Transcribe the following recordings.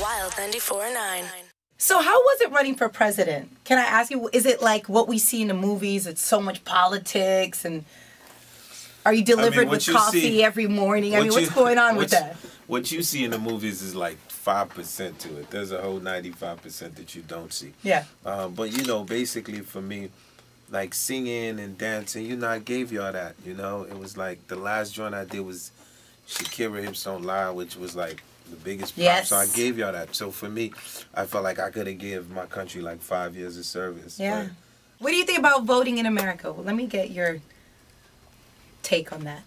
Wild 94.9. So how was it running for president? Can I ask you, is it like what we see in the movies? It's so much politics, and are you delivered with coffee every morning? I mean, what's going on with that? What you see in the movies is like 5% to it. There's a whole 95% that you don't see. Yeah. But, you know, basically for me, like singing and dancing, you know, I gave y'all that, you know. It was like the last joint I did was Shakira Hips Don't Lie, which was like the biggest pop. Yes. So I gave y'all that. So for me, I felt like I could have give my country like 5 years of service. Yeah. But What do you think about voting in America? Well, let me get your take on that.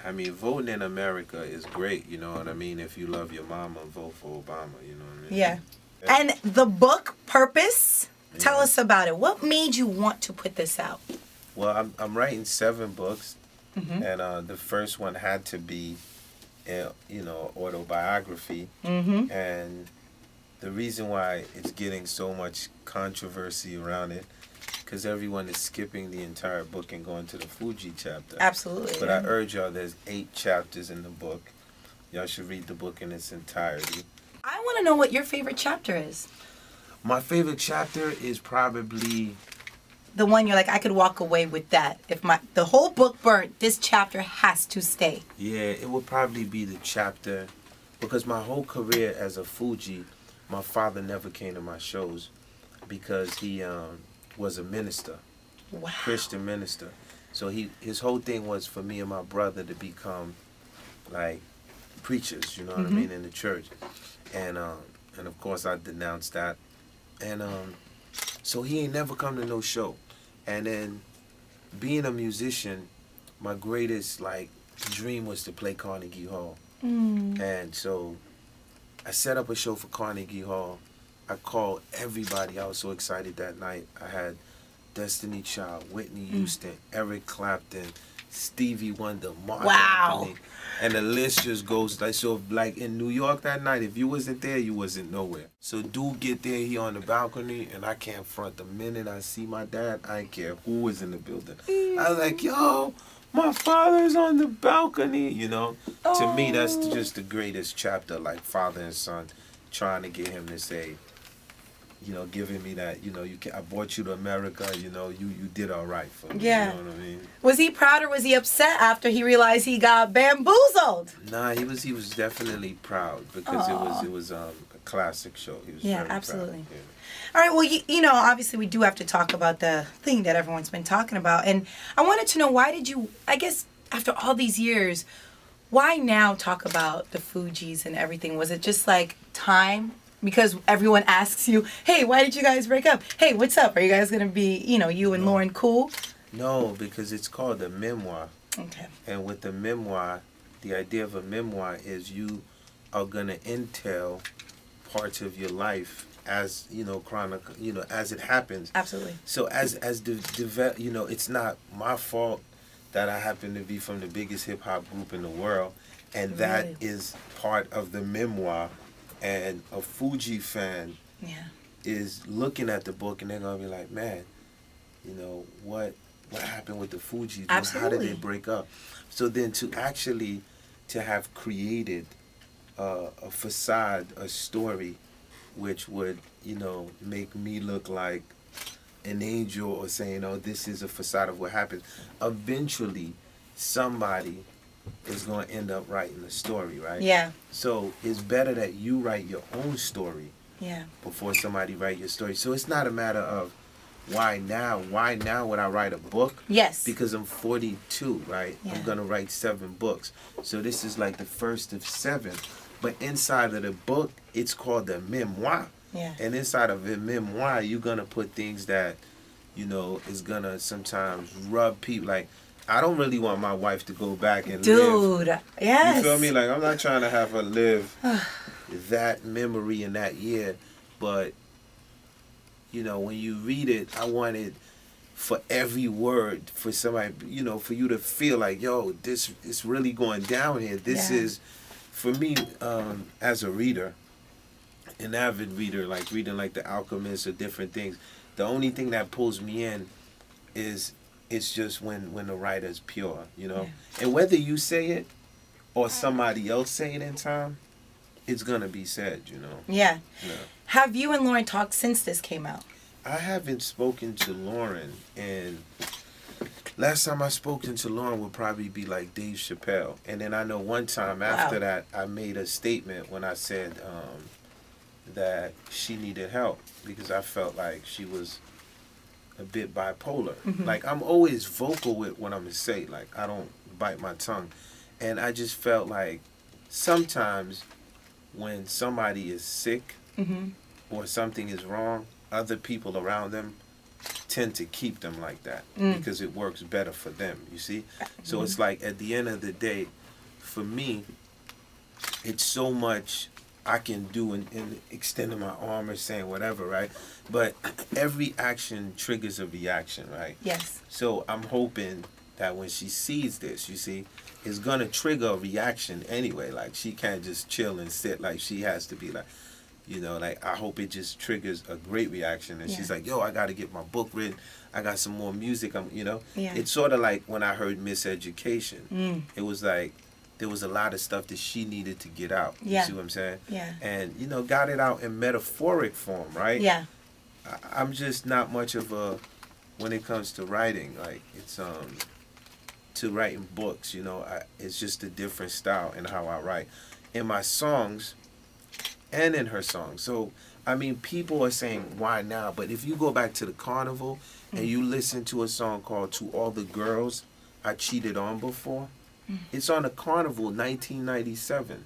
I mean, voting in America is great, you know what I mean? If you love your mama, vote for Obama, you know what I mean? Yeah. And the book, Purpose, tell Yeah. us about it. What made you want to put this out? Well, I'm writing 7 books, Mm-hmm. and the first one had to be, you know, autobiography. Mm-hmm. And the reason why it's getting so much controversy around it, because everyone is skipping the entire book and going to the Fuji chapter. Absolutely. But I urge y'all, there's 8 chapters in the book. Y'all should read the book in its entirety. I want to know what your favorite chapter is. My favorite chapter is probably... The one you're like, I could walk away with that. If the whole book burnt, this chapter has to stay. Yeah, it would probably be the chapter, because my whole career as a Fuji, my father never came to my shows because he was a minister, Wow. Christian minister. So his whole thing was for me and my brother to become like preachers, you know what I mean, in the church. And of course I denounced that. And so he ain't never come to no show. And then being a musician, my greatest like dream was to play Carnegie Hall. And so I set up a show for Carnegie Hall. I called everybody. I was so excited that night. I had Destiny Child, Whitney Houston, Eric Clapton, Stevie Wonder, Mark Anthony. And the list just goes like, so like in New York that night, if you wasn't there, you wasn't nowhere. So dude get there, he on the balcony, and I can't front. The minute I see my dad, I ain't care who was in the building. I was like, yo, my father's on the balcony, you know. To me, that's just the greatest chapter, like father and son, trying to get him to say, you know, giving me that, you know, I brought you to America, you know, you did all right for me. Yeah. You know what I mean? Was he proud or was he upset after he realized he got bamboozled? Nah, he was definitely proud because it was a classic show. He was very absolutely. proud. Yeah. All right, well, you know, obviously we do have to talk about the thing that everyone's been talking about. And I wanted to know, why did you, I guess, after all these years, why now talk about the Fugees and everything? Was it just like time? Because everyone asks you, hey, why did you guys break up? Hey, what's up? Are you guys going to be, you know, you and Lauren cool? No, because it's called a memoir. Okay. And with the memoir, the idea of a memoir is you are going to entail parts of your life as, you know, you know, as it happens. Absolutely. So you know, it's not my fault that I happen to be from the biggest hip hop group in the world, and that is part of the memoir. And a Fuji fan is looking at the book and they're gonna be like, man, you know, what happened with the Fugees? Absolutely. How did they break up? So then to have created a facade, a story, which would, you know, make me look like an angel, or saying, oh, this is a facade of what happened. Eventually, somebody is going to end up writing the story, right? Yeah. So it's better that you write your own story before somebody write your story. So it's not a matter of why now. Why now would I write a book? Yes. Because I'm 42, right? Yeah. I'm going to write 7 books. So this is like the first of 7. But inside of the book, it's called the memoir. Yeah. And inside of the memoir, you're going to put things that, you know, is going to sometimes rub people. Like, I don't really want my wife to go back and live. Dude, yes. You feel me? Like, I'm not trying to have her live that memory in that year. But, you know, when you read it, I wanted for every word, for somebody, you know, for you to feel like, yo, this is really going down here. This is, for me, as a reader, an avid reader, like reading like The Alchemist or different things, the only thing that pulls me in is it's just when the writer's pure, you know? And whether you say it or somebody else say it in time, it's gonna be said, you know. Yeah. Yeah. Have you and Lauren talked since this came out? I haven't spoken to Lauren, and last time I spoken to Lauren would probably be like Dave Chappelle. And then I know one time after that, I made a statement when I said that she needed help because I felt like she was a bit bipolar. Like, I'm always vocal with what I'm going to say. Like, I don't bite my tongue. And I just felt like sometimes when somebody is sick or something is wrong, other people around them tend to keep them like that because it works better for them, you see? So it's like at the end of the day, for me, it's so much I can do in extending my arm or saying whatever, right? But every action triggers a reaction, right? Yes. So I'm hoping that when she sees this, you see, it's going to trigger a reaction anyway. Like, she can't just chill and sit. Like, she has to be like, you know, like, I hope it just triggers a great reaction. And she's like, yo, I got to get my book written. I got some more music. You know? Yeah. It's sort of like when I heard Miseducation. It was like, there was a lot of stuff that she needed to get out. You see what I'm saying? Yeah. And, you know, got it out in metaphoric form, right? Yeah. I'm just not much of a, when it comes to writing, like, it's, to writing books, you know, it's just a different style in how I write. In my songs and in her songs. So, I mean, people are saying, why now? But if you go back to the carnival and you listen to a song called To All the Girls I Cheated On Before, it's on the carnival 1997.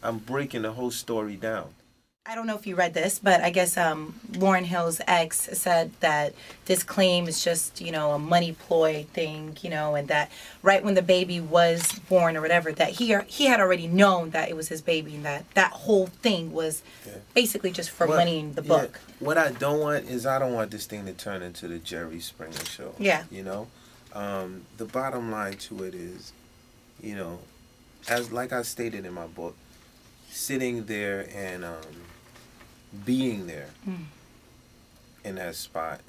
I'm breaking the whole story down. I don't know if you read this, but I guess Lauryn Hill's ex said that this claim is just, you know, a money ploy thing, you know, and that right when the baby was born or whatever, that he had already known that it was his baby and that whole thing was basically just for money in the book. What I don't want is I don't want this thing to turn into the Jerry Springer show. Yeah. You know? The bottom line to it is, you know, as like I stated in my book, sitting there and being there in that spot,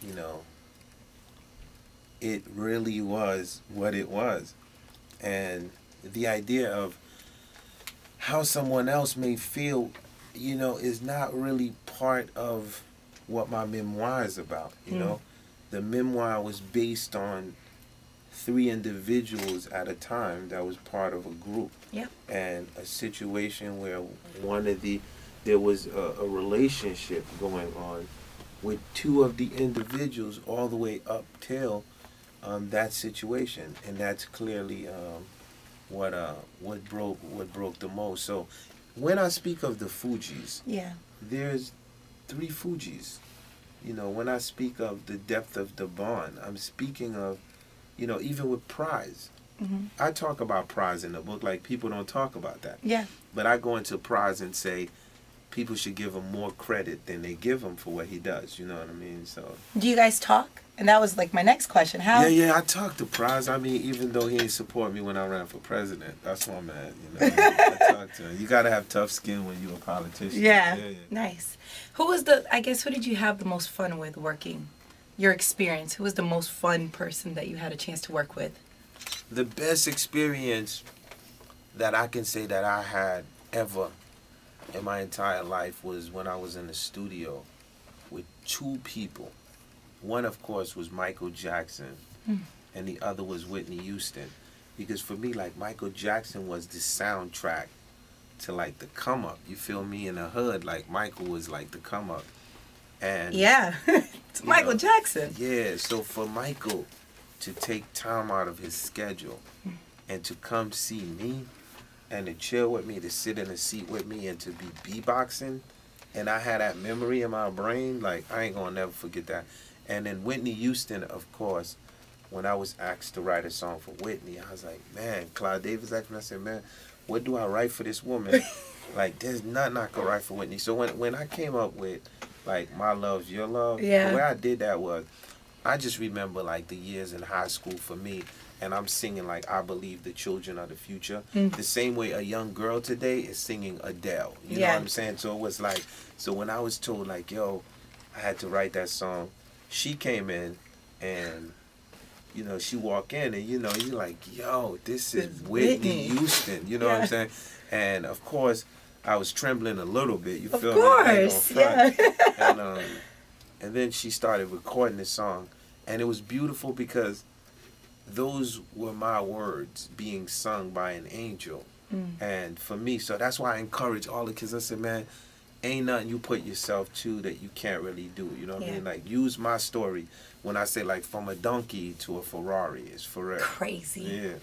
you know, it really was what it was. And the idea of how someone else may feel, you know, is not really part of what my memoir is about, you know. The memoir was based on 3 individuals at a time that was part of a group. Yeah. And a situation where there was a relationship going on with 2 of the individuals all the way up till that situation, and that's clearly what broke the most. So when I speak of the Fugees, there's 3 Fugees. You know, when I speak of the depth of the bond, I'm speaking of, you know, even with Prize. I talk about Prize in the book, like people don't talk about that. Yeah. But I go into Prize and say people should give him more credit than they give him for what he does. You know what I mean? So. Do you guys talk? And that was like my next question. How? Yeah, I talk to Prize. I mean, even though he ain't support me when I ran for president, that's why I'm at. You know, I talk to him. You gotta have tough skin when you're a politician. Yeah. Nice. Who did you have the most fun with working? Your experience. Who was the most fun person that you had a chance to work with? The best experience that I can say that I had ever in my entire life was when I was in the studio with 2 people. One, of course, was Michael Jackson, and the other was Whitney Houston. Because for me, like, Michael Jackson was the soundtrack to, like, the come up. You feel me? In the hood, like, Michael was like the come up. And yeah, it's Michael Jackson. Yeah, so for Michael to take time out of his schedule and to come see me and to chill with me, to sit in a seat with me and to be beatboxing, and I had that memory in my brain, like, I ain't gonna never forget that. And then Whitney Houston, of course, when I was asked to write a song for Whitney, I was like, man, Clyde Davis asked me, I said, man, what do I write for this woman? Like, there's nothing I could write for Whitney. So when I came up with, like, My Love's Your Love, the way I did that was, I just remember, like, the years in high school for me, and I'm singing, like, I Believe the Children are the Future. The same way a young girl today is singing Adele. You know what I'm saying? So it was like, so when I was told, like, yo, I had to write that song, she came in and, you know, she walked in and, you know, you're like, yo, this is Whitney Houston. You know what I'm saying? And of course, I was trembling a little bit. You feel Of me? course, yeah. And then she started recording this song, and it was beautiful because those were my words being sung by an angel. And for me, so that's why I encourage all the kids. I said, man, ain't nothing you put yourself to that you can't really do. You know what I mean? Like, use my story when I say, like, from a donkey to a Ferrari. It's for real. Crazy. Yeah.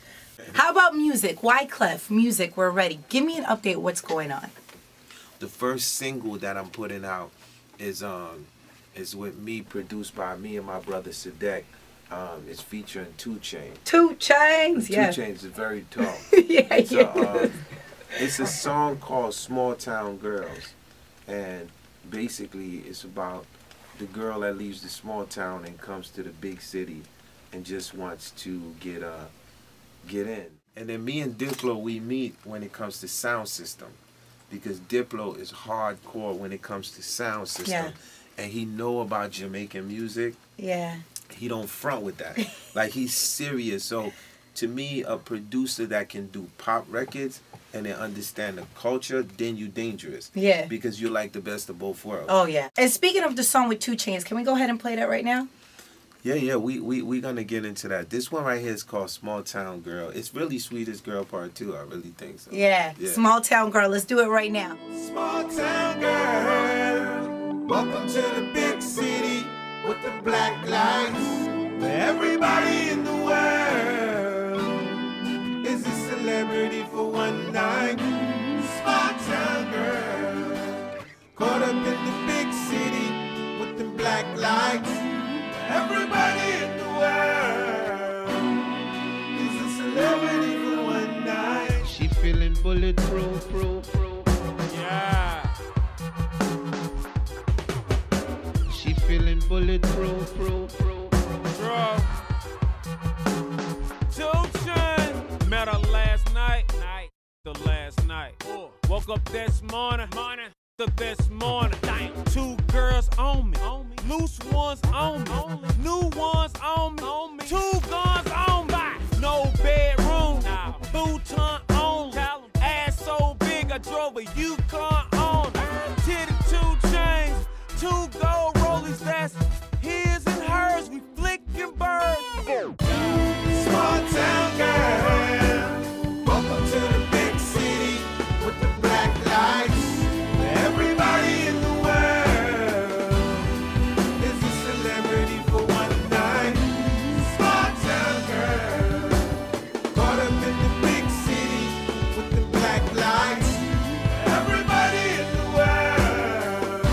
How about music? Wyclef, music, we're ready. Give me an update. What's going on? The first single that I'm putting out is with me, produced by me and my brother Sadek. It's featuring 2 Chainz. 2 Chainz, yeah. 2 Chainz is very tough. It's a song called Small Town Girls. And basically it's about the girl that leaves the small town and comes to the big city and just wants to get in. And then me and Diplo, we meet when it comes to sound system. Because Diplo is hardcore when it comes to sound system. Yeah. And he know about Jamaican music. Yeah. He don't front with that. Like, he's serious. So to me, a producer that can do pop records and then understand the culture, then you dangerous. Yeah. Because you're like the best of both worlds. Oh, yeah. And speaking of the song with 2 Chainz, can we go ahead and play that right now? Yeah, we gonna get into that. This one right here is called Small Town Girl. It's really Sweetest Girl Part 2, I really think so. Yeah. Small Town Girl. Let's do it right now. Small town girl, welcome to the big city with the black lights, where everybody in the world is a celebrity for one night. Small town girl, caught up in the big city with the black lights, where everybody in the world is a celebrity for one night. She feeling bulletproof, yeah. She feeling bulletproof, Bro. 2 Chainz. Met her last night. The last night. Woke up this morning. This morning. 2 girls on me. Loose ones on me. New ones on me. 2 guns on me. No bedroom. Futon only. Ass so big I drove a Yukon on it. Titty 2 Chainz. 2 gold rollies, that's his and hers. We flicking birds. Small town girl, welcome to the big city with the black lights, where everybody in the world is a celebrity for one night. Small town girl, caught up in the big city with the black lights, where everybody in the world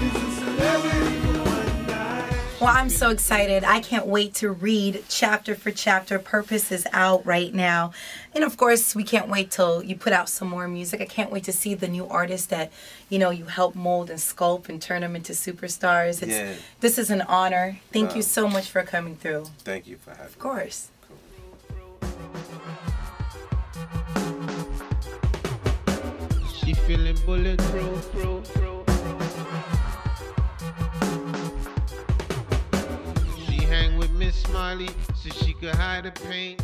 is a celebrity for one night. Well, I'm so excited. I can't wait to read chapter for chapter. Purpose is out right now. And of course, we can't wait till you put out some more music. I can't wait to see the new artists that, you know, you help mold and sculpt and turn them into superstars. This is an honor. Thank you so much for coming through. Thank you for having me. Of course. She feeling bulletproof, She hang with Miss Smiley so she could hide the pain.